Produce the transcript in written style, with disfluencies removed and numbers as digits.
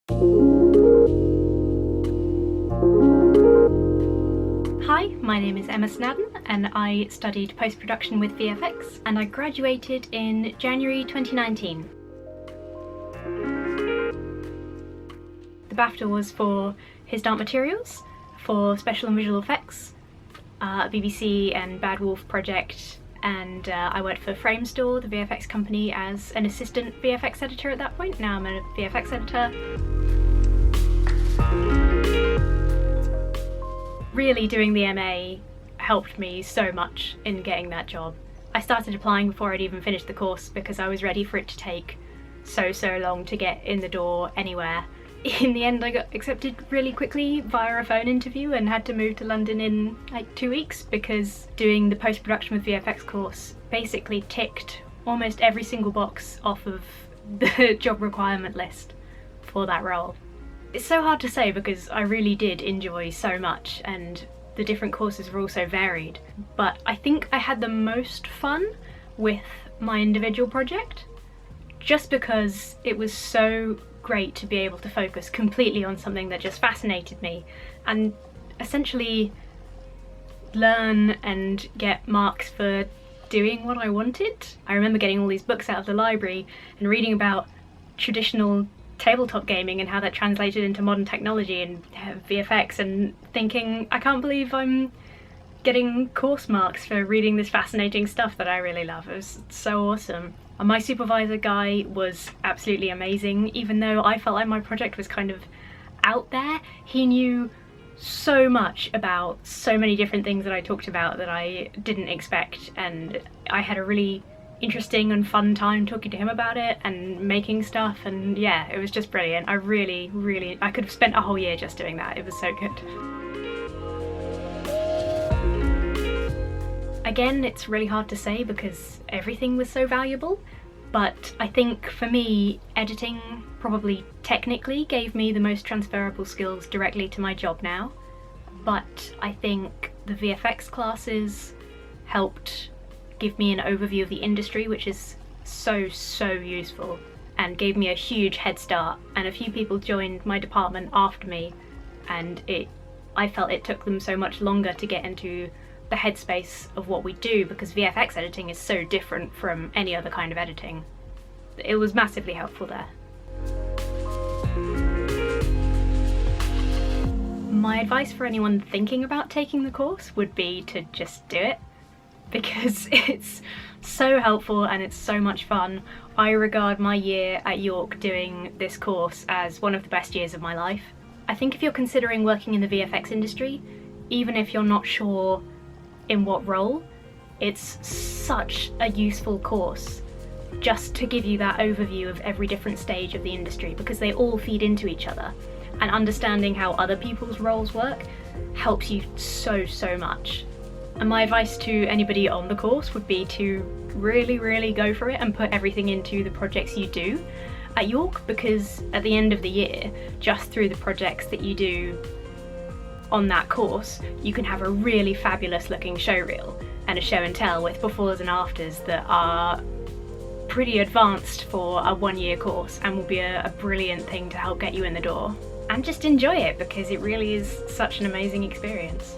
Hi, my name is Emma Snaddon and I studied post-production with VFX and I graduated in January 2019. The BAFTA was for His Dark Materials, for special and visual effects, BBC and Bad Wolf project, and I worked for Framestore, the VFX company, as an assistant VFX editor at that point. Now I'm a VFX editor. Really, doing the MA helped me so much in getting that job. I started applying before I'd even finished the course because I was ready for it to take so long to get in the door anywhere. In the end I got accepted really quickly via a phone interview and had to move to London in like 2 weeks because doing the post-production with VFX course basically ticked almost every single box off of the job requirement list for that role. It's so hard to say because I really did enjoy so much and the different courses were all so varied, but I think I had the most fun with my individual project just because it was so great to be able to focus completely on something that just fascinated me and essentially learn and get marks for doing what I wanted. I remember getting all these books out of the library and reading about traditional tabletop gaming and how that translated into modern technology and VFX and thinking, I can't believe I'm getting course marks for reading this fascinating stuff that I really love. It was so awesome. And my supervisor guy was absolutely amazing. Even though I felt like my project was kind of out there, he knew so much about so many different things that I talked about that I didn't expect, and I had a really interesting and fun time talking to him about it and making stuff, and yeah, it was just brilliant. I could have spent a whole year just doing that. It was so good. Again, it's really hard to say because everything was so valuable, but I think for me, editing probably technically gave me the most transferable skills directly to my job now, but I think the VFX classes helped give me an overview of the industry, which is so useful, and gave me a huge head start. And a few people joined my department after me, and I felt it took them so much longer to get into the headspace of what we do because VFX editing is so different from any other kind of editing. It was massively helpful there. My advice for anyone thinking about taking the course would be to just do it because it's so helpful and it's so much fun. I regard my year at York doing this course as one of the best years of my life. I think if you're considering working in the VFX industry, even if you're not sure in what role, it's such a useful course just to give you that overview of every different stage of the industry because they all feed into each other, and understanding how other people's roles work helps you so much. And my advice to anybody on the course would be to really go for it and put everything into the projects you do at York, because at the end of the year, just through the projects that you do on that course, you can have a really fabulous looking showreel and a show and tell with befores and afters that are pretty advanced for a 1-year course and will be a brilliant thing to help get you in the door. And just enjoy it because it really is such an amazing experience.